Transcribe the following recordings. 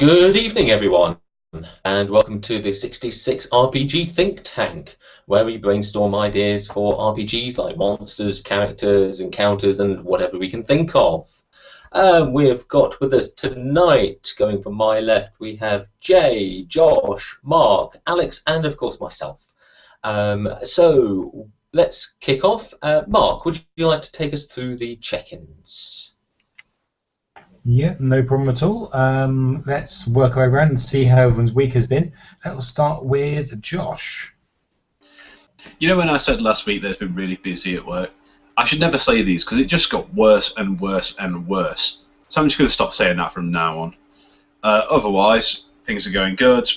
Good evening, everyone, and welcome to the 66 RPG Think Tank, where we brainstorm ideas for RPGs like monsters, characters, encounters, and whatever we can think of. We've got with us tonight, going from my left, we have Jay, Josh, Mark, Alex, and of course myself. So let's kick off. Mark, would you like to take us through the check-ins? Yeah, no problem at all. Let's work our way around and see how everyone's week has been. Let's start with Josh. You know when I said last week that it's been really busy at work? I should never say these because it just got worse and worse and worse. So I'm just going to stop saying that from now on. Otherwise, things are going good.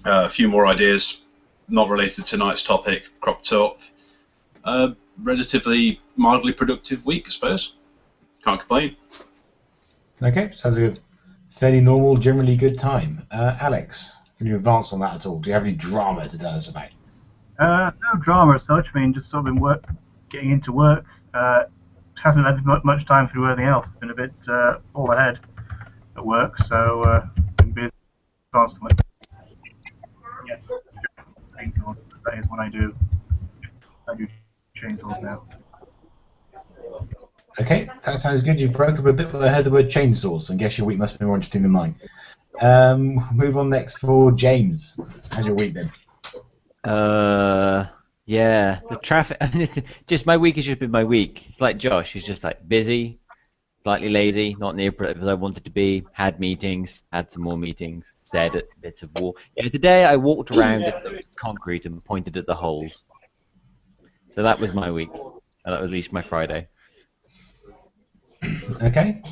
A few more ideas not related to tonight's topic cropped up. Relatively mildly productive week, I suppose. Can't complain. Okay, sounds like a fairly normal, generally good time. Alex, can you advance on that at all? Do you have any drama to tell us about? No drama as such. I mean, just sort of been getting into work. Hasn't had much time to do anything else. It's been a bit all ahead at work, so been busy constantly. Yes, chainsaws. That is what I do. I do chainsaws now. Okay, that sounds good. You broke up a bit when I heard the word chainsaws, so I guess your week must be more interesting than mine. Move on next for James. How's your week been? Yeah, the traffic. Just my week has just been my week. It's like Josh. He's just like busy, slightly lazy, not near productive as I wanted to be. Had meetings, had some more meetings, said bits of war. Yeah, today I walked around the concrete and pointed at the holes. So that was my week. That was at least my Friday. Okay,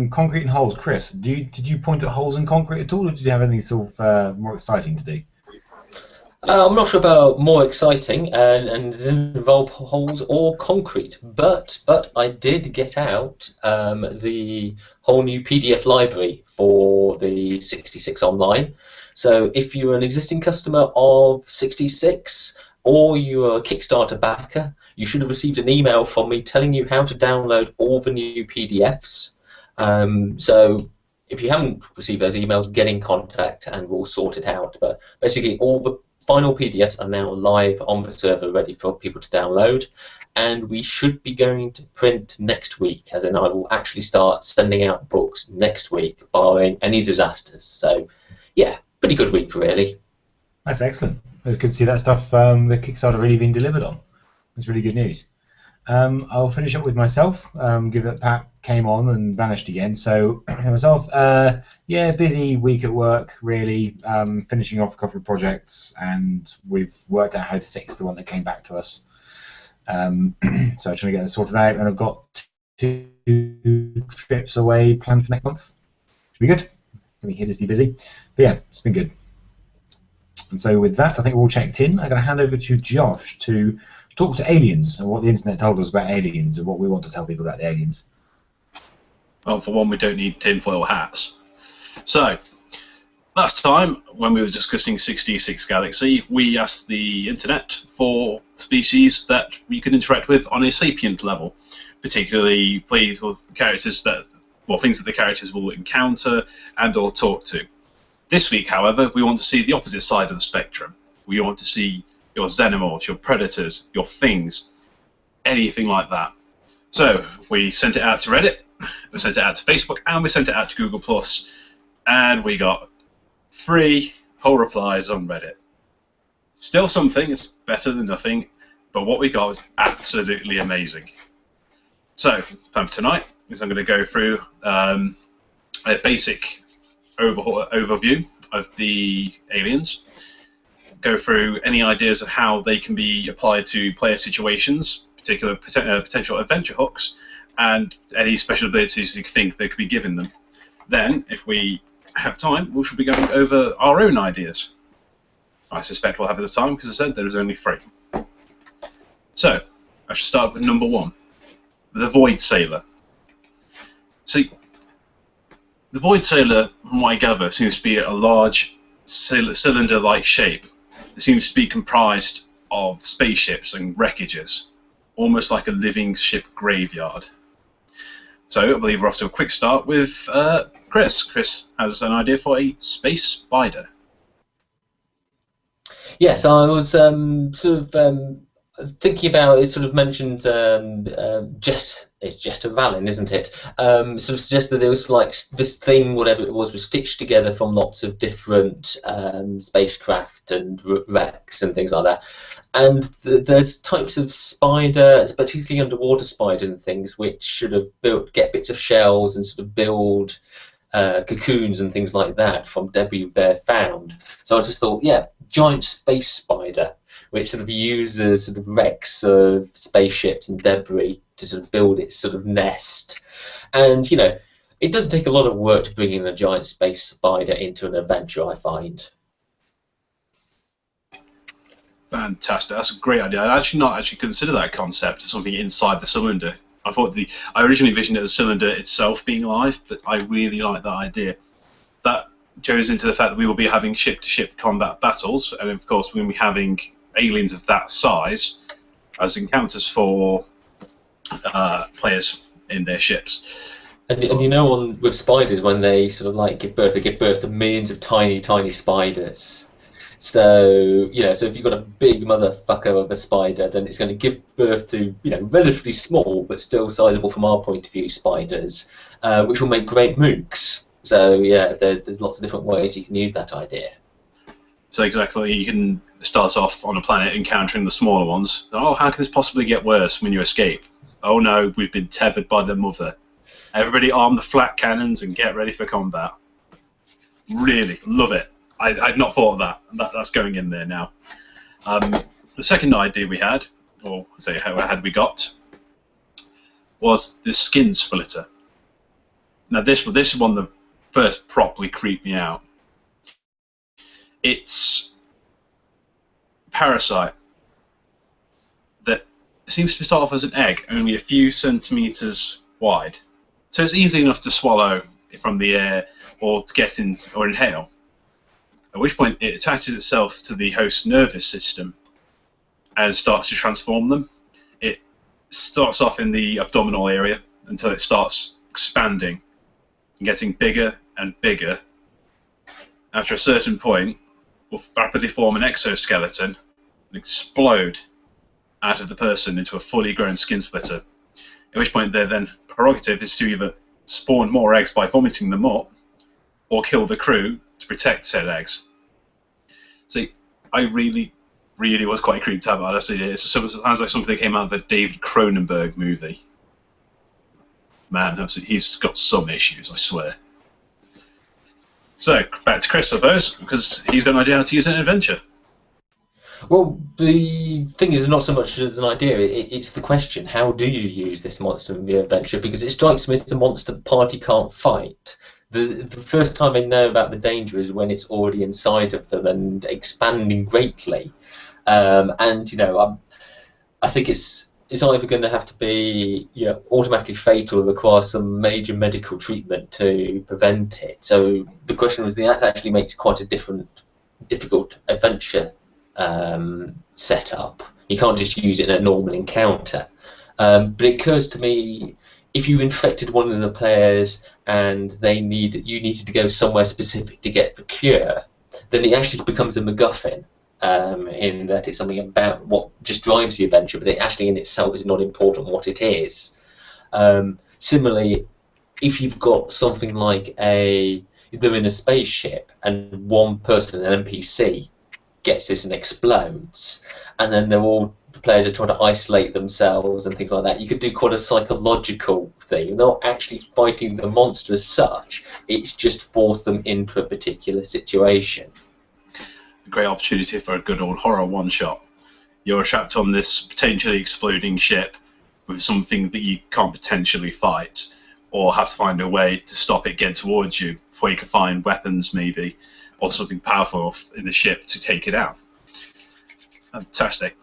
concrete and holes. Chris, did you point at holes in concrete at all, or did you have anything sort of more exciting to do? I'm not sure about more exciting, and it didn't involve holes or concrete, but I did get out the whole new PDF library for the 66 Online. So if you're an existing customer of 66, or you're a Kickstarter backer, you should have received an email from me telling you how to download all the new PDFs. So if you haven't received those emails, get in contact and we'll sort it out. But basically all the final PDFs are now live on the server, ready for people to download. And we should be going to print next week, as in I will actually start sending out books next week, barring any disasters. So yeah, pretty good week, really. That's excellent. It was good to see that stuff, the Kickstarter really being delivered on. It's really good news. I'll finish up with myself, given that Pat came on and vanished again. So myself, yeah, busy week at work, really, finishing off a couple of projects, and we've worked out how to fix the one that came back to us. So I'm trying to get this sorted out, and I've got 2 trips away planned for next month. Should be good. Gonna be hideously busy, but yeah, it's been good. And so with that, I think we're all checked in. I'm going to hand over to Josh to talk to aliens and what the internet told us about aliens and what we want to tell people about the aliens. Well, for one, we don't need tinfoil hats. So, last time, when we were discussing 66 Galaxy, we asked the internet for species that we could interact with on a sapient level, particularly characters that, well, things that the characters will encounter and or talk to. This week, however, we want to see the opposite side of the spectrum. We want to see your xenomorphs, your predators, your things, anything like that. So we sent it out to Reddit, we sent it out to Facebook, and we sent it out to Google+, and we got 3 whole replies on Reddit. Still something, it's better than nothing, but what we got was absolutely amazing. So, plan for tonight is I'm going to go through a basic overview of the aliens, go through any ideas of how they can be applied to player situations, particular potential adventure hooks, and any special abilities you think they could be given them. Then, if we have time, we should be going over our own ideas. I suspect we'll have enough time because I said there is only 3. So, I should start with number 1, the Void Sailor. See, the Void Sailor, from what I gather, seems to be a large cylinder-like shape. It seems to be comprised of spaceships and wreckages, almost like a living ship graveyard. So I believe we're off to a quick start with Chris. Chris has an idea for a space spider. Yes, I was thinking about it. Sort of mentioned it's Jester Vallon, isn't it? Sort of suggested there was like this thing, whatever it was stitched together from lots of different spacecraft and wrecks and things like that. And there's types of spider, particularly underwater spiders and things, which sort of get bits of shells and sort of build cocoons and things like that from debris they're found. So I just thought, yeah, giant space spider, which sort of uses sort of wrecks of spaceships and debris to sort of build its sort of nest. And, you know, it doesn't take a lot of work to bring in a giant space spider into an adventure, I find. Fantastic. That's a great idea. I'd actually not actually consider that concept as something inside the cylinder. I originally envisioned the cylinder itself being live, but I really like that idea. That goes into the fact that we will be having ship-to-ship combat battles, and of course we'll be having aliens of that size as encounters for players in their ships. And you know, with spiders, when they sort of like give birth, they give birth to millions of tiny, tiny spiders. So, you know, so if you've got a big motherfucker of a spider, then it's going to give birth to, you know, relatively small but still sizable from our point of view spiders, which will make great mooks. So, yeah, there's lots of different ways you can use that idea. So exactly, you can start off on a planet encountering the smaller ones. Oh, how can this possibly get worse when you escape? Oh no, we've been tethered by the mother. Everybody arm the flat cannons and get ready for combat. Really, love it. I'd not thought of that. That's going in there now. The second idea we had, or say how had we got, was the skin splitter. Now this is one that first properly creeped me out. It's a parasite that seems to start off as an egg, only a few centimeters wide. So it's easy enough to swallow from the air or to get in or inhale. At which point it attaches itself to the host's nervous system and starts to transform them. It starts off in the abdominal area until it starts expanding and getting bigger and bigger. After a certain point, will rapidly form an exoskeleton and explode out of the person into a fully grown skin splitter. At which point their then prerogative is to either spawn more eggs by vomiting them up or kill the crew to protect said eggs. See, I really was quite creeped out by this idea. It sounds like something that came out of the David Cronenberg movie. Man, he's got some issues, I swear. So, back to Chris, I suppose, because he's got an idea how to use an adventure. Well, the thing is not so much as an idea, it's the question, how do you use this monster in the adventure? Because it strikes me as a monster the party can't fight. The first time they know about the danger is when it's already inside of them and expanding greatly. And, you know, I think it's either going to have to be, you know, automatically fatal or require some major medical treatment to prevent it. So the question was, that actually makes quite a difficult adventure setup. You can't just use it in a normal encounter. But it occurs to me, if you infected one of the players and you needed to go somewhere specific to get the cure, then it actually becomes a MacGuffin. In that it's something about what just drives the adventure, but it actually in itself is not important what it is. Similarly, if you've got something like they're in a spaceship and one person, an NPC, gets this and explodes, and then the players are trying to isolate themselves and things like that, you could do quite a psychological thing. You're not actually fighting the monster as such, it's just forced them into a particular situation. A great opportunity for a good old horror one-shot. You're trapped on this potentially exploding ship with something that you can't potentially fight, or have to find a way to stop it getting towards you before you can find weapons maybe, or something powerful in the ship to take it out. Fantastic.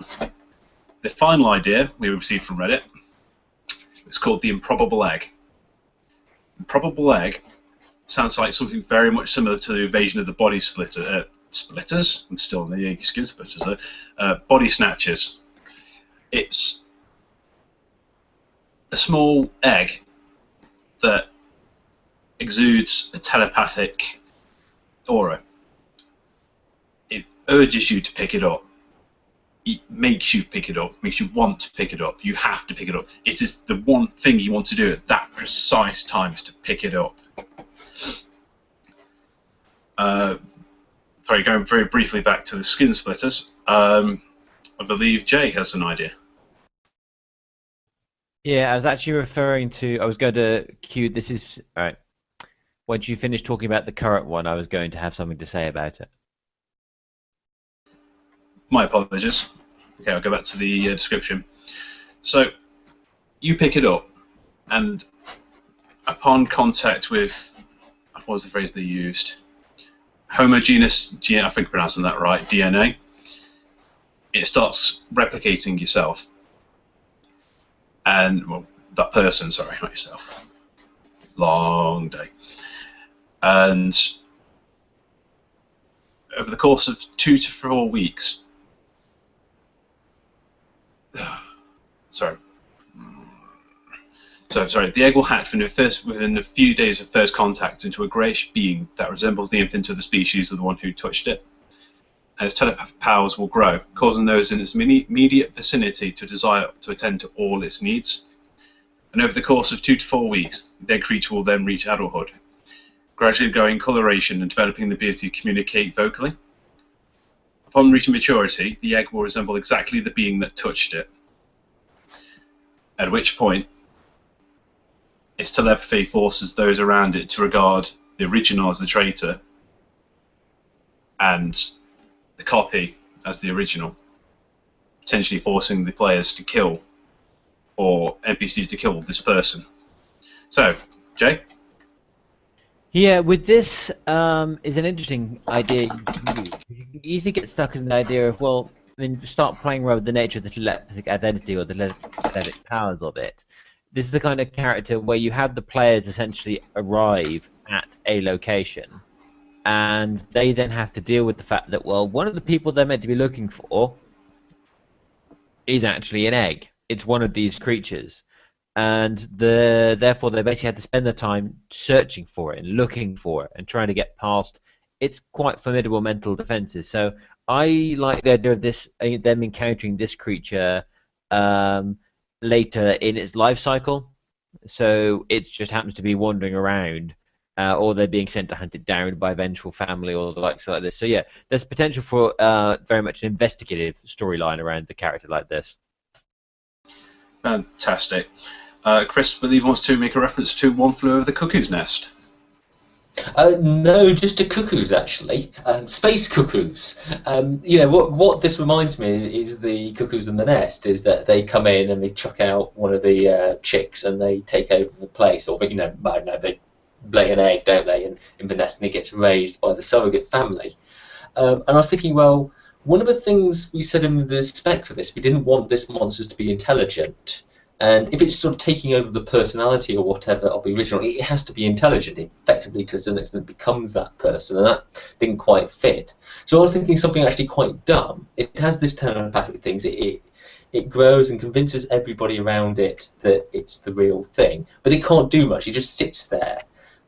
The final idea we received from Reddit is called the improbable egg. Improbable egg sounds like something very much similar to the invasion of the body splitters. I'm still in the skin splitters. Body snatchers. It's a small egg that exudes a telepathic aura. It urges you to pick it up. It makes you pick it up, makes you want to pick it up. You have to pick it up. It is the one thing you want to do at that precise time, is to pick it up. Sorry, going very briefly back to the skin splitters, I believe Jay has an idea. Yeah, I was actually referring to. I was going to cue. This is all right. Once you finish talking about the current one, I was going to have something to say about it. My apologies. Okay, I'll go back to the description. So, you pick it up, and upon contact with, what was the phrase they used? Homogeneous, I think I'm pronouncing that right, DNA. It starts replicating yourself. And, well, that person, sorry, not yourself. Long day. And over the course of 2 to 4 weeks, sorry, the egg will hatch within a few days of first contact into a greyish being that resembles the infant of the species of the one who touched it. And its telepathic powers will grow, causing those in its immediate vicinity to desire to attend to all its needs. And over the course of 2 to 4 weeks, the egg creature will then reach adulthood, gradually growing coloration and developing the ability to communicate vocally. Upon reaching maturity, the egg will resemble exactly the being that touched it, at which point its telepathy forces those around it to regard the original as the traitor and the copy as the original, potentially forcing the players to kill, or NPCs to kill, this person. So, Jay? Yeah, with this is an interesting idea. You can easily get stuck in the idea of, well, I mean, start playing around with the nature of the telepathic identity or the telepathic powers of it. This is the kind of character where you have the players essentially arrive at a location, and they then have to deal with the fact that, well, one of the people they're meant to be looking for is actually an egg. It's one of these creatures. And therefore they basically had to spend the time searching for it and looking for it and trying to get past its quite formidable mental defenses. So I like the idea of this, them encountering this creature later in its life cycle. So it just happens to be wandering around, or they're being sent to hunt it down by a vengeful family or the likes like this. So yeah, there's potential for very much an investigative storyline around the character like this. Fantastic. Chris, I believe, wants to make a reference to One Flew Over the Cuckoo's Nest. No, just to cuckoos, actually. Space cuckoos. You know, what this reminds me is the Cuckoos in the Nest, is that they come in and they chuck out one of the chicks and they take over the place, or, you know, I don't know, they lay an egg, don't they, in the nest, and it gets raised by the surrogate family. And I was thinking, well, one of the things we said in the spec for this, we didn't want this monsters to be intelligent. And if it's sort of taking over the personality or whatever of the original, it has to be intelligent. It effectively, to a certain extent, becomes that person, and that didn't quite fit. So I was thinking something actually quite dumb. It has this telepathic things. It grows and convinces everybody around it that it's the real thing, but it can't do much. It just sits there.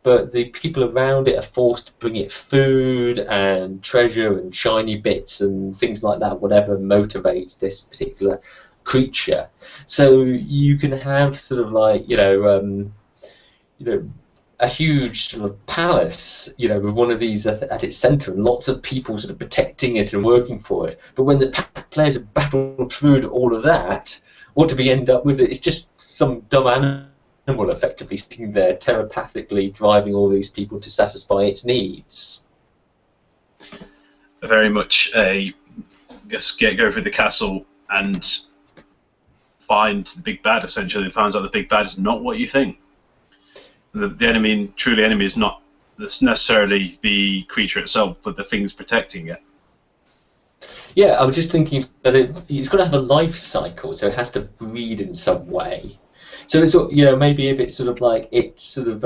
But the people around it are forced to bring it food and treasure and shiny bits and things like that, whatever motivates this particular creature. So you can have sort of like, you know, a huge sort of palace, you know, with one of these at its centre and lots of people sort of protecting it and working for it. But when the players have battled through all of that, what do we end up with? It's just some dumb animal effectively sitting there telepathically driving all these people to satisfy its needs. Very much a just go through the castle and find the big bad. Essentially, it finds out the big bad is not what you think. The enemy, truly enemy, is not necessarily the creature itself, but the things protecting it. Yeah, I was just thinking that it's got to have a life cycle, so it has to breed in some way. So it's, you know, maybe if it's sort of like it sort of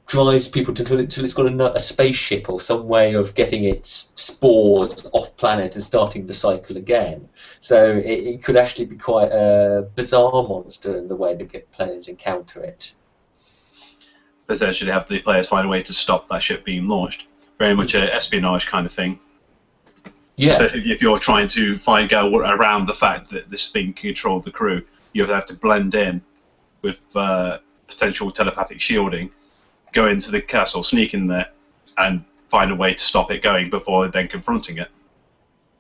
drives people until it's got a spaceship or some way of getting its spores off planet and starting the cycle again. So it could actually be quite a bizarre monster in the way that players encounter it. potentially have the players find a way to stop that ship being launched. Very much a espionage kind of thing. Yeah. Especially if you're trying to find out around the fact that this thing can control the crew, you have to blend in with potential telepathic shielding, go into the castle, sneak in there, and find a way to stop it going before then confronting it.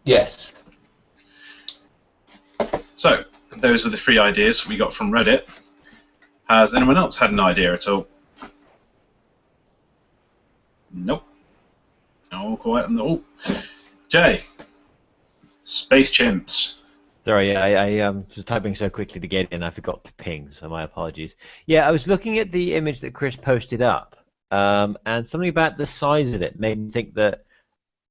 Yes. So, those were the 3 ideas we got from Reddit. Has anyone else had an idea at all? Nope. No, quiet on the... Oh. Jay. Space chimps. Sorry, I was typing so quickly to get in, I forgot to ping, so my apologies. Yeah, I was looking at the image that Chris posted up, and something about the size of it made me think that,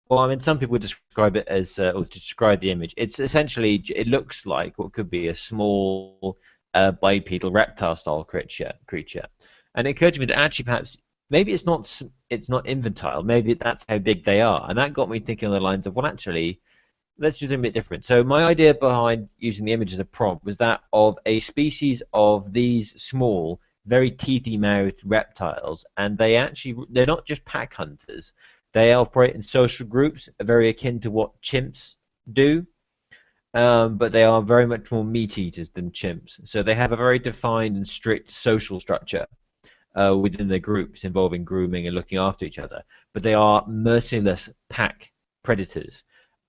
well, I mean, some people describe it as, or describe the image. It's essentially, it looks like what could be a small bipedal reptile-style creature. And it occurred to me that actually perhaps, maybe it's not infantile, maybe that's how big they are. And that got me thinking on the lines of, well, actually, let's do something a bit different. So my idea behind using the image as a prompt was that of a species of these small, very teethy-mouthed reptiles, and they're not just pack hunters. They operate in social groups, very akin to what chimps do, but they are very much more meat-eaters than chimps. So they have a very defined and strict social structure within their groups involving grooming and looking after each other. But they are merciless pack predators.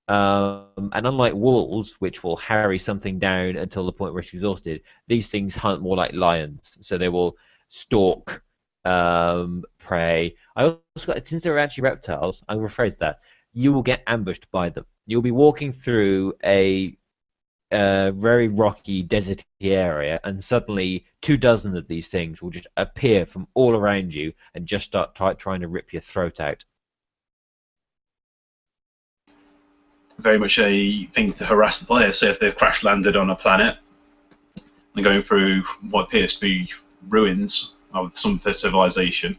And unlike wolves, which will harry something down until the point where it's exhausted, these things hunt more like lions. So they will stalk prey. I also got, since they're actually reptiles, I'll rephrase that. You will get ambushed by them. You'll be walking through a very rocky, deserty area, and suddenly 24 of these things will just appear from all around you and just start trying to rip your throat out. Very much a thing to harass the players. So if they've crash landed on a planet and going through what appears to be ruins of some civilization,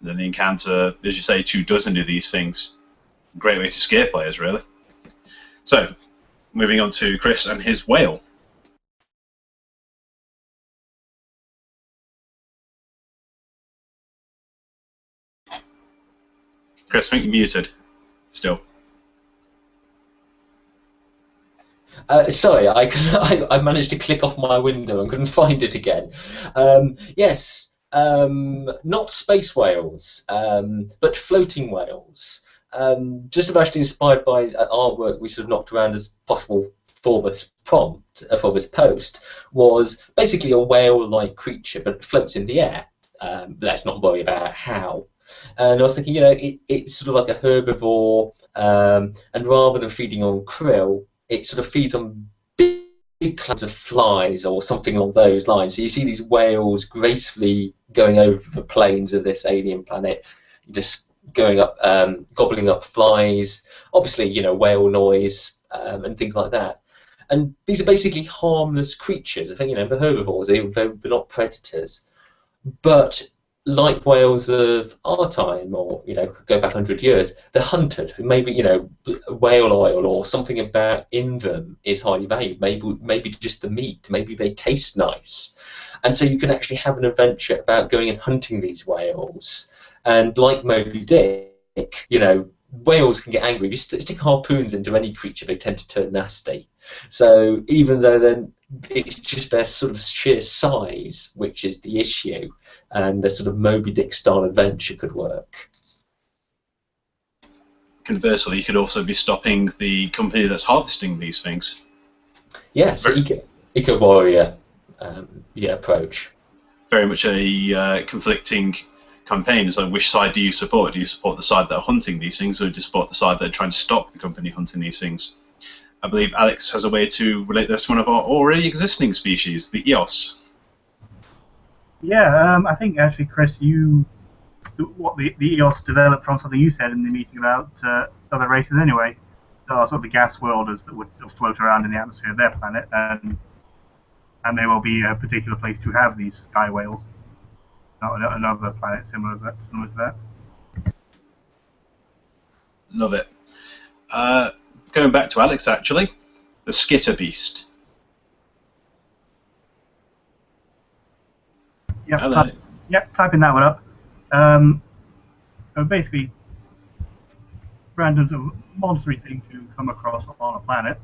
then they encounter, as you say, 24 of these things. Great way to scare players, really. So, moving on to Chris and his whale. Chris, I think you're muted. Still. Sorry, I managed to click off my window and couldn't find it again. Yes, not space whales, but floating whales. Just actually inspired by artwork we sort of knocked around as possible for this prompt, for this post, was basically a whale-like creature, but it floats in the air. Let's not worry about how. And I was thinking, it's sort of like a herbivore, and rather than feeding on krill, it sort of feeds on big clouds of flies or something along those lines. So you see these whales gracefully going over the plains of this alien planet, just going up, gobbling up flies, obviously, whale noise and things like that. And these are basically harmless creatures. I think, the herbivores, they're not predators. But like whales of our time, or go back 100 years, they're hunted. Maybe whale oil or something in them is highly valued. Maybe just the meat. Maybe they taste nice, and so you can actually have an adventure about going and hunting these whales. And like Moby Dick, whales can get angry. If you stick harpoons into any creature, they tend to turn nasty. So even though then it's just their sort of sheer size which is the issue, and the sort of Moby Dick style adventure could work. Conversely, you could also be stopping the company that's harvesting these things. Yes, eco warrior approach. Very much a conflicting campaign. So which side do you support? Do you support the side that are hunting these things, or do you support the side that are trying to stop the company hunting these things? I believe Alex has a way to relate this to one of our already existing species, the EOS. Yeah, I think actually, Chris, the EOS developed from something you said in the meeting about other races anyway. Sort of the gas worlders that would sort of float around in the atmosphere of their planet, and there will be a particular place to have these sky whales. Not another planet similar to that. Love it. Going back to Alex, actually, the skitter beast. Yeah, Yep, typing that one up. So basically, random sort of monstery thing to come across on a planet.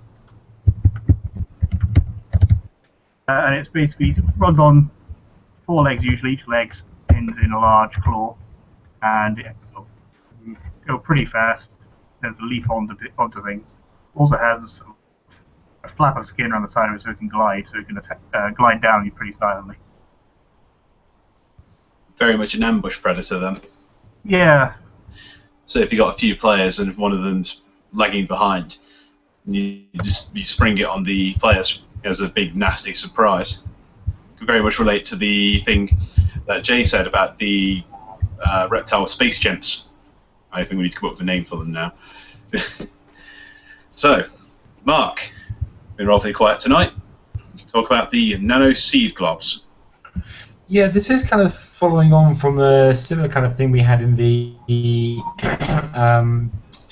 And it's basically runs on 4 legs usually. Each leg ends in a large claw, and it sort of go pretty fast. Tends to leap onto things. Also has a flap of skin around the side of it so it can glide, so it can glide down you pretty silently. Very much an ambush predator then. Yeah. So if you got a few players and if one of them's lagging behind, you spring it on the players as a big nasty surprise. Can very much relate to the thing that Jay said about the reptile space gents. I think we need to come up with a name for them now. So, Mark, been awfully quiet tonight. Talk about the nano seed globs. Yeah, this is kind of following on from a similar kind of thing we had in the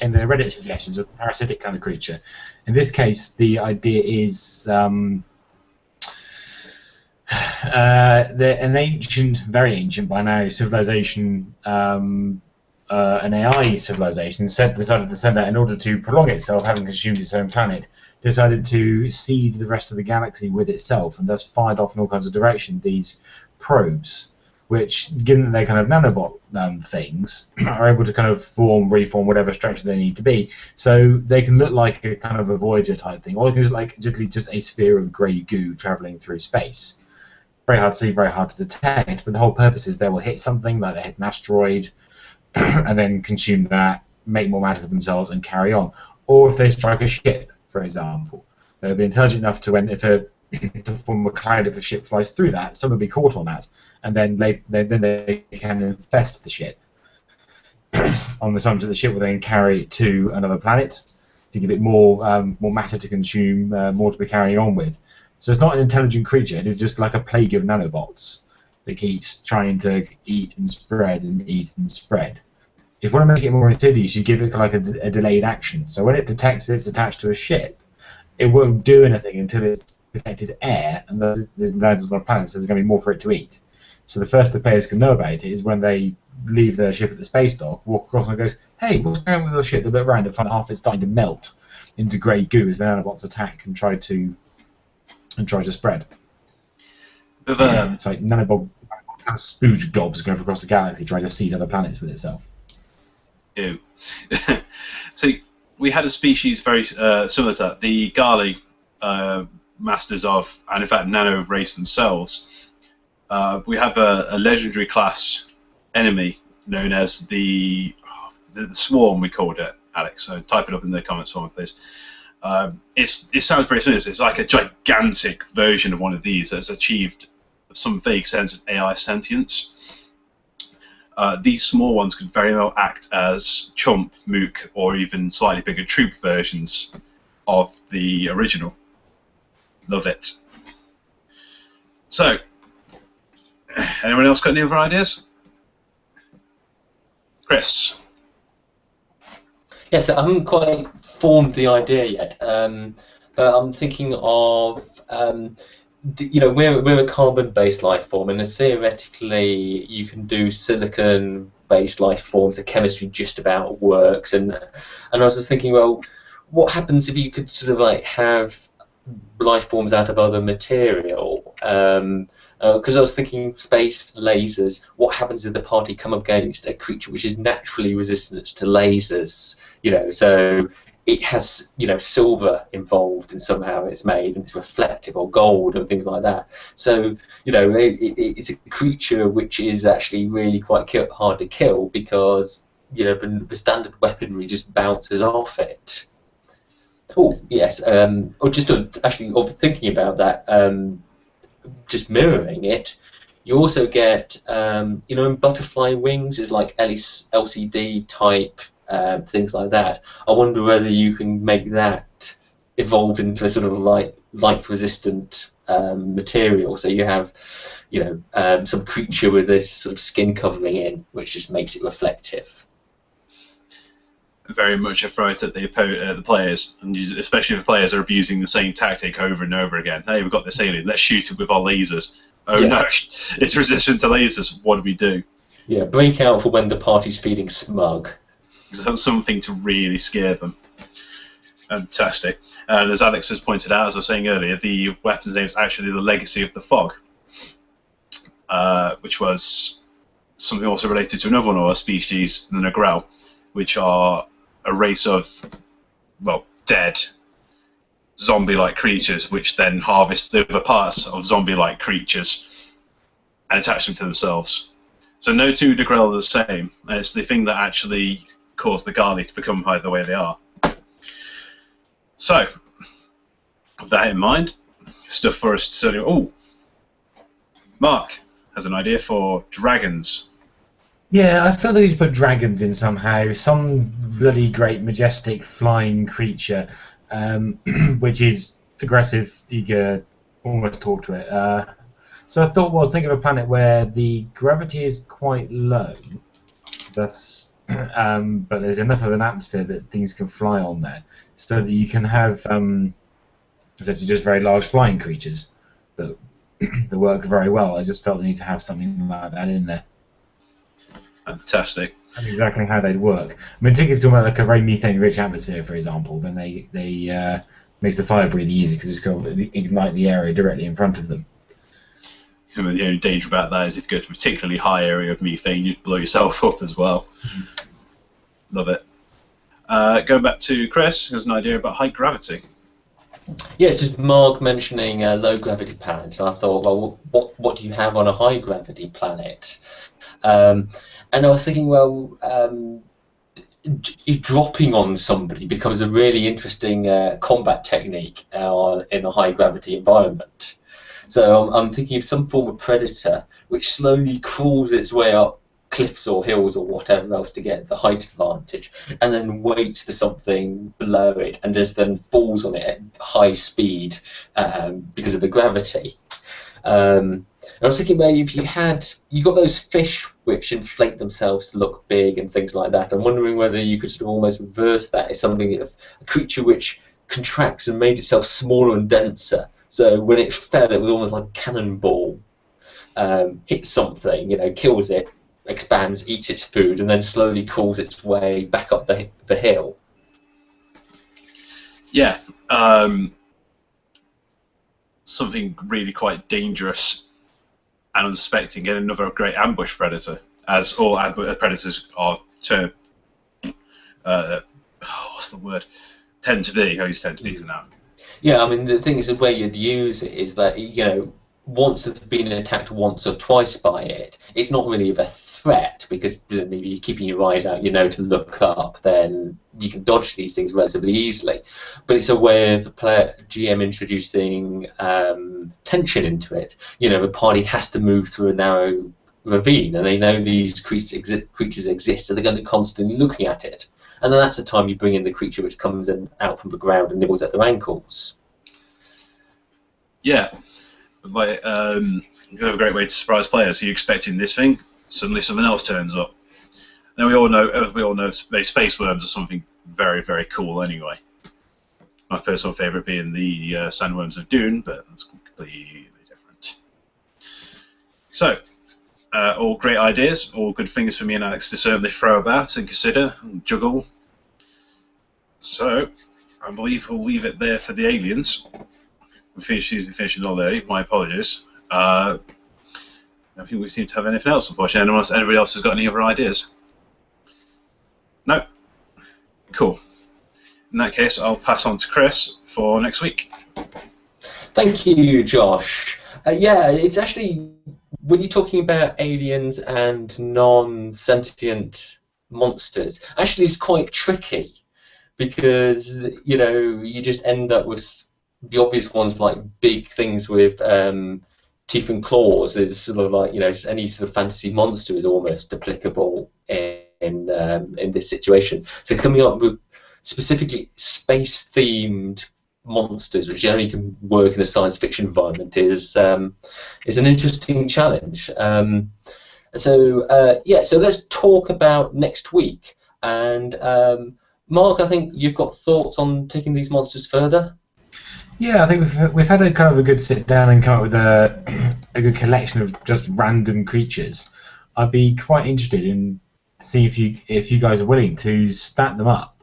Reddit suggestions of parasitic kind of creature. In this case, the idea is an ancient, very ancient by now civilization, an AI civilization, decided to send out in order to prolong itself, having consumed its own planet, decided to seed the rest of the galaxy with itself, and thus fired off in all kinds of directions these probes, which, given that they're kind of nanobot things, are able to kind of reform whatever structure they need to be. So they can look like a kind of a Voyager type thing, or they can look like just a sphere of grey goo travelling through space. Very hard to see, very hard to detect, but the whole purpose is they will hit something, like they hit an asteroid, and then consume that, make more matter for themselves, and carry on. Or if they strike a ship, for example, they'll be intelligent enough to form a cloud if the ship flies through that. Some will be caught on that, and then they can infest the ship on the assumption that the ship will then carry it to another planet to give it more matter to consume, more to be carrying on with. So it's not an intelligent creature. It is just like a plague of nanobots that keeps trying to eat and spread and eat and spread. If you want to make it more insidious, you give it like a delayed action. So when it detects it's attached to a ship, it won't do anything until it's detected air, and there's on a planet, so there's going to be more for it to eat. So the first the players can know about it is when they leave their ship at the space dock, walk across and it goes, hey, what's going on with your ship? They look around and find half it's starting to melt into grey goo as the nanobots attack and try to spread. It's like nanobot spooge gobs going across the galaxy trying to seed other planets with itself. Ew. So we had a species very similar to that, the Gali, masters of, and in fact nano race themselves. We have a legendary class enemy known as the Swarm, we called it, Alex. So type it up in the comments for me, please. It sounds very similar. It's like a gigantic version of one of these that's achieved some vague sense of AI sentience. These small ones could very well act as chump, mook, or even slightly bigger troop versions of the original. Love it. So, anyone else got any other ideas? Chris? Yes, I haven't quite formed the idea yet, but I'm thinking of, we're a carbon-based life form, and theoretically you can do silicon-based life forms. The chemistry just about works, and I was just thinking, well, what happens if you could sort of like have life forms out of other material? Because I was thinking space lasers. What happens if the party come up against a creature which is naturally resistant to lasers? So it has, silver involved and somehow it's made and it's reflective, or gold and things like that. So, it's a creature which is actually really quite hard to kill because, the standard weaponry just bounces off it. Oh, yes. Or just actually thinking about that, just mirroring it, you also get, in butterfly wings is like LCD type things like that. I wonder whether you can make that evolve into a sort of light-resistant material. So you have, some creature with this sort of skin covering in, which just makes it reflective. Very much a fright at the players, and especially if the players are abusing the same tactic over and over again. Hey, we've got this alien, let's shoot it with our lasers. Oh Yeah. no, it's resistant to lasers. What do we do? Yeah, break out for when the party's feeling smug. Something to really scare them. Fantastic. And as Alex has pointed out, as I was saying earlier, the weapon's name is actually the Legacy of the Fog, which was something also related to another one of our species, the Negrel, which are a race of, well, dead zombie-like creatures, which then harvest the other parts of zombie-like creatures and attach them to themselves. So no two Negrel are the same. And it's the thing that actually caused the Gali to become the way they are. So, with that in mind, stuff for us to study. Oh, Mark has an idea for dragons. Yeah, I feel they need to put dragons in somehow. Some bloody great, majestic, flying creature, which is aggressive, eager, almost talk to it. So I thought, well, think of a planet where the gravity is quite low, thus, but there's enough of an atmosphere that things can fly on there, so that you can have essentially just very large flying creatures that that work very well. I just felt they need to have something like that in there. Fantastic. And exactly how they'd work. I mean, particularly talking about like a very methane-rich atmosphere, for example, then they makes the fire breathing easy because it's going to ignite the area directly in front of them. The only danger about that is if you go to a particularly high area of methane, you'd blow yourself up as well. Love it. Going back to Chris, has an idea about high gravity. Yeah, it's just Mark mentioning low gravity planets. I thought, well, what do you have on a high gravity planet? And I was thinking, well, dropping on somebody becomes a really interesting combat technique in a high gravity environment. So I'm thinking of some form of predator which slowly crawls its way up cliffs or hills or whatever else to get the height advantage, and then waits for something below it and just then falls on it at high speed because of the gravity. I was thinking, maybe if you got those fish which inflate themselves to look big and things like that, I'm wondering whether you could sort of almost reverse that as something of a creature which contracts and made itself smaller and denser. So when it fell, it was almost like a cannonball. Hits something, kills it, expands, eats its food, and then slowly crawls its way back up the hill. Yeah, something really quite dangerous and unsuspecting, and another great ambush predator, as all predators are termed. What's the word? Tend to be. I use tend to be for now. Yeah, I mean, the thing is, the way you'd use it is that, once it's been attacked once or twice by it, it's not really of a threat, because maybe you're keeping your eyes out, to look up, then you can dodge these things relatively easily. But it's a way of the GM introducing tension into it. The party has to move through a narrow ravine, and they know these creatures exist, so they're going to be constantly looking at it. And then that's the time you bring in the creature which comes out from the ground and nibbles at their ankles. Yeah. But, you have a great way to surprise players. So you're expecting this thing, suddenly something else turns up. Now we all know space worms are something very, very cool anyway. My personal favourite being the sandworms of Dune, but that's completely different. So, all great ideas, all good things for me and Alex to certainly throw about and consider and juggle. So, I believe we'll leave it there for the aliens. We finished all early. My apologies. I think we seem to have anything else, unfortunately. Unless anybody else has got any other ideas. No. Cool. In that case, I'll pass on to Chris for next week. Thank you, Josh. Yeah, it's actually, when you're talking about aliens and non-sentient monsters, actually it's quite tricky, because you just end up with the obvious ones like big things with teeth and claws. There's sort of like just any sort of fantasy monster is almost applicable in this situation. So coming up with specifically space-themed monsters, which only can work in a science fiction environment, is an interesting challenge. So let's talk about next week. And Mark, I think you've got thoughts on taking these monsters further. Yeah, I think we've had a kind of a good sit down and come up with a good collection of just random creatures. I'd be quite interested in seeing if you guys are willing to stat them up,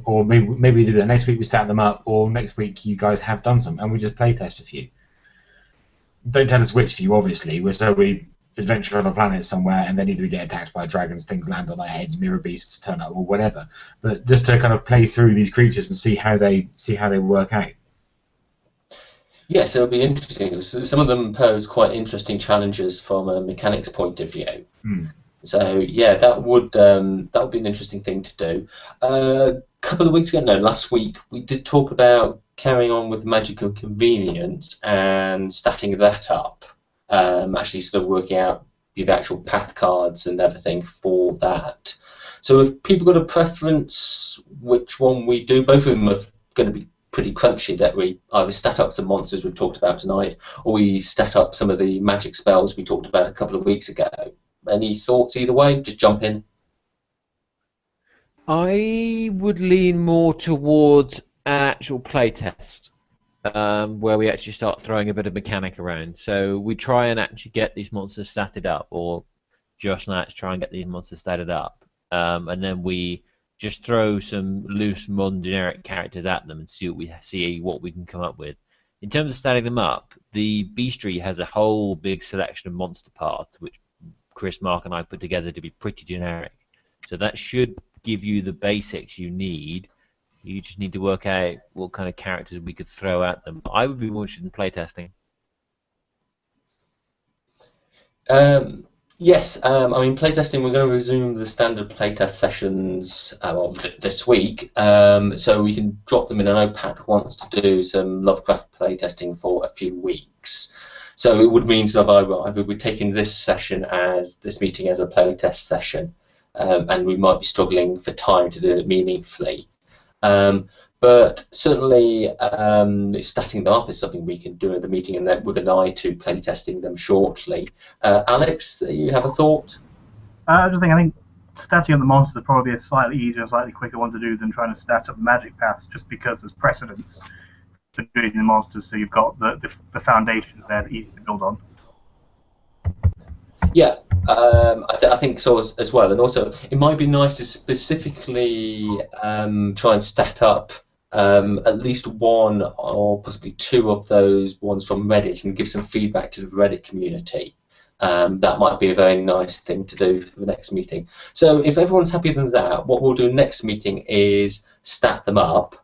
or maybe do that next week. We stat them up, or next week you guys have done some and we just play test a few. Don't tell us which few, obviously. So we adventure on a planet somewhere, and then either we get attacked by dragons, things land on our heads, mirror beasts turn up, or whatever. But just to kind of play through these creatures and see how they work out. Yes, it'll be interesting. Some of them pose quite interesting challenges from a mechanics point of view. So yeah, that would be an interesting thing to do. A couple of weeks ago, no, last week, we did talk about carrying on with magical convenience and statting that up. Actually, sort of working out the actual path cards and everything for that. So if people got a preference, which one we do, both of them are going to be pretty crunchy, that we either stat up some monsters we've talked about tonight, or we stat up some of the magic spells we talked about a couple of weeks ago. Any thoughts either way? Just jump in. I would lean more towards an actual playtest, where we actually start throwing a bit of mechanic around. So we try and actually get these monsters statted up, or Josh and I try and get these monsters statted up, and then we just throw some loose, modern, generic characters at them and see what we can come up with. In terms of statting them up, the Beastry has a whole big selection of monster parts, which Chris, Mark, and I put together to be pretty generic. So that should give you the basics you need. You just need to work out what kind of characters we could throw at them. I would be more interested in playtesting. Yes, I mean, playtesting, we're going to resume the standard playtest sessions this week, so we can drop them in. I know Pat wants to do some Lovecraft playtesting for a few weeks. So it would mean sort of either we're taking this meeting as a playtest session, and we might be struggling for time to do it meaningfully. But certainly, statting them up is something we can do at the meeting, and then with an eye to playtesting them shortly. Alex, you have a thought? I think statting up the monsters is probably a slightly easier and slightly quicker one to do than trying to stat up the magic paths, just because there's precedence for doing the monsters, so you've got the foundations there that are easy to build on. Yeah, I think so as well. And also, it might be nice to specifically try and stat up at least one or possibly two of those ones from Reddit and give some feedback to the Reddit community. That might be a very nice thing to do for the next meeting. So if everyone's happy with that, what we'll do next meeting is stat them up.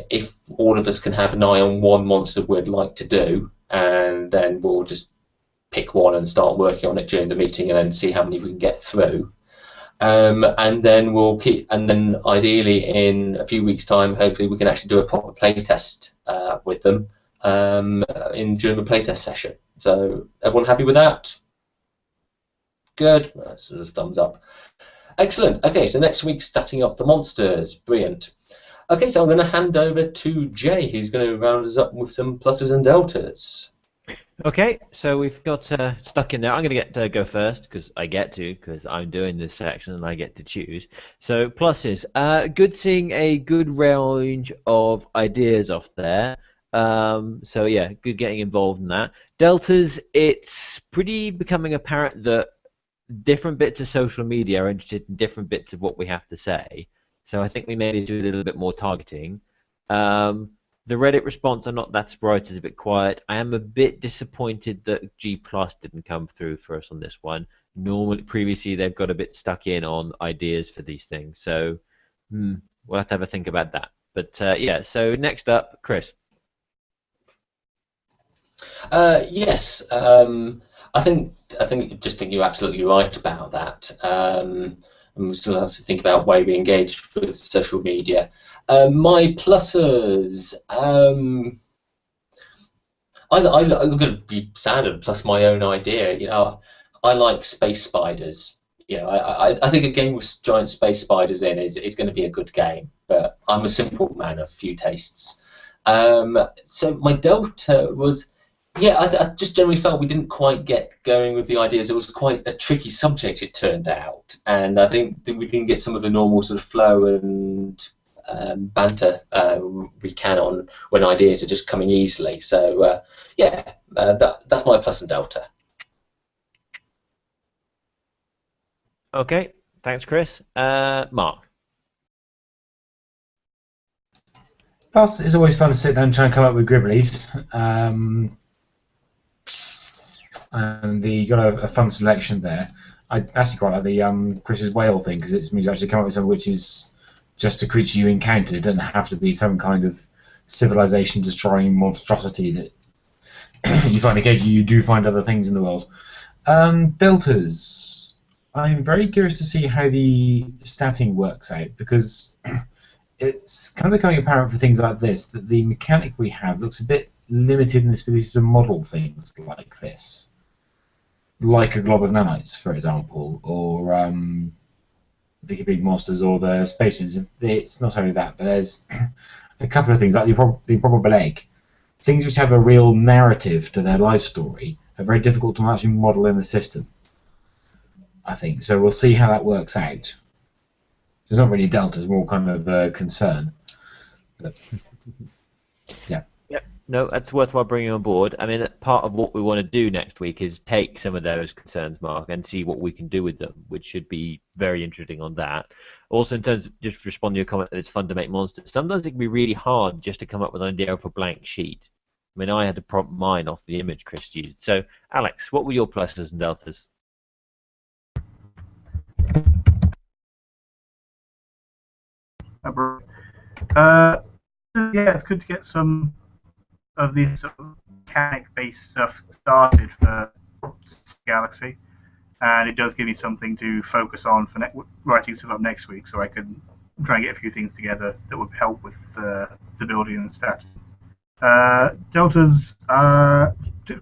If all of us can have an eye on one monster we'd like to do, and then we'll just pick one and start working on it during the meeting, and then see how many we can get through. And then we'll keep, and then ideally in a few weeks' time, hopefully we can actually do a proper playtest with them during the playtest session. So everyone happy with that? Good. That's a thumbs up. Excellent. Okay, so next week, statting up the monsters. Brilliant. Okay, so I'm going to hand over to Jay, who's going to round us up with some pluses and deltas. Okay, so we've got stuck in there. I'm going to go first because I'm doing this section and I get to choose. So pluses, good seeing a good range of ideas off there. So yeah, good getting involved in that. Deltas, it's pretty becoming apparent that different bits of social media are interested in different bits of what we have to say. So I think we may need to do a little bit more targeting. The Reddit response, I'm not that surprised, it's a bit quiet. I am a bit disappointed that G+ didn't come through for us on this one. Normally, previously, they've got a bit stuck in on ideas for these things. So we'll have to have a think about that. But yeah, so next up, Chris. Yes, I think you're absolutely right about that. And we still have to think about why we engage with social media. My pluses, I'm going to be sad and plus my own idea. You know, I like space spiders. You know, I think a game with giant space spiders in is going to be a good game. But I'm a simple man of few tastes. So my delta was, yeah, I just generally felt we didn't quite get going with the ideas. It was quite a tricky subject, it turned out, and I think that we didn't get some of the normal sort of flow and banter we can on when ideas are just coming easily. So yeah, that's my plus and delta. Okay, thanks, Chris. Mark. Plus, it's always fun to sit down and try and come up with gribblies. And you got a fun selection there. I actually quite like the Chris's whale thing, because it means you actually come up with something which is just a creature you encountered. It doesn't have to be some kind of civilization-destroying monstrosity that you find occasionally. You do find other things in the world. Deltas. I'm very curious to see how the statting works out, because it's kind of becoming apparent for things like this that the mechanic we have looks a bit limited in its ability to model things like this. Like a glob of nanites, for example, or the big monsters or the space engines. It's not only that, but there's a couple of things like the improbable egg. Things which have a real narrative to their life story are very difficult to actually model in the system, I think. So we'll see how that works out. There's not really deltas, more kind of a concern. But, yeah. No, that's worthwhile bringing on board. I mean, part of what we want to do next week is take some of those concerns, Mark, and see what we can do with them, which should be very interesting on that. Also, in terms of just responding to your comment that it's fun to make monsters, sometimes it can be really hard just to come up with an idea off a blank sheet. I mean, I had to prompt mine off the image Chris used. So, Alex, what were your pluses and deltas? Yeah, it's good to get some of these sort of mechanic-based stuff started for Galaxy, and it does give me something to focus on for writing stuff up next week, so I can try and get a few things together that would help with the building and stats. Deltas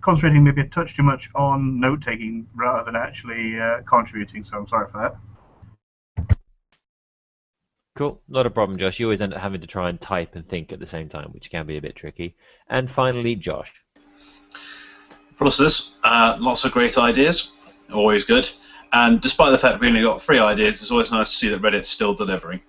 concentrating maybe a touch too much on note-taking rather than actually contributing, so I'm sorry for that. Cool, not a problem, Josh. You always end up having to try and type and think at the same time, which can be a bit tricky. And finally, Josh. Pluses, lots of great ideas, always good. And despite the fact we only got 3 ideas, it's always nice to see that Reddit's still delivering.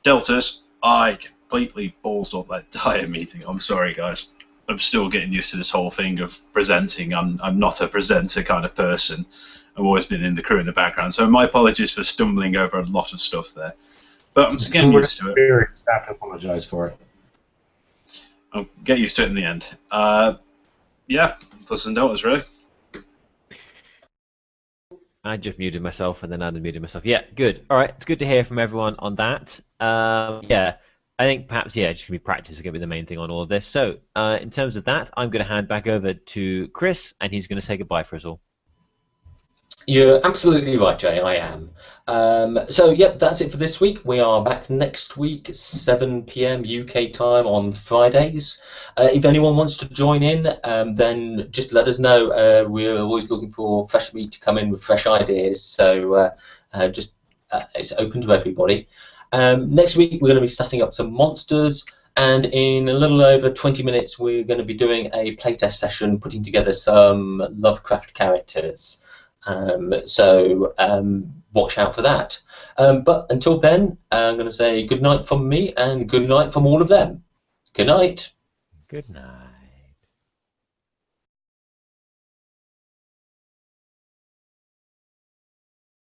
Deltas, I completely ballsed up that dire meeting. I'm sorry, guys. I'm still getting used to this whole thing of presenting. I'm not a presenter kind of person. I've always been in the crew in the background. So my apologies for stumbling over a lot of stuff there. But I'm just getting used to it. I have to apologise for it. I'll get used to it in the end. Yeah, pluses and deltas, really. I just muted myself and then unmuted myself. Yeah, good. All right, it's good to hear from everyone on that. Yeah, I think perhaps, yeah, just going to be practice is going to be the main thing on all of this. So in terms of that, I'm going to hand back over to Chris, and he's going to say goodbye for us all. You're absolutely right, Jay, I am. So, yep, that's it for this week. We are back next week, 7 p.m. UK time on Fridays. If anyone wants to join in, then just let us know. We're always looking for fresh meat to come in with fresh ideas, so it's open to everybody. Next week, we're going to be starting up some monsters, and in a little over 20 minutes, we're going to be doing a playtest session, putting together some Lovecraft characters. So watch out for that. But until then, I'm going to say good night from me and good night from all of them. Good night. Good night.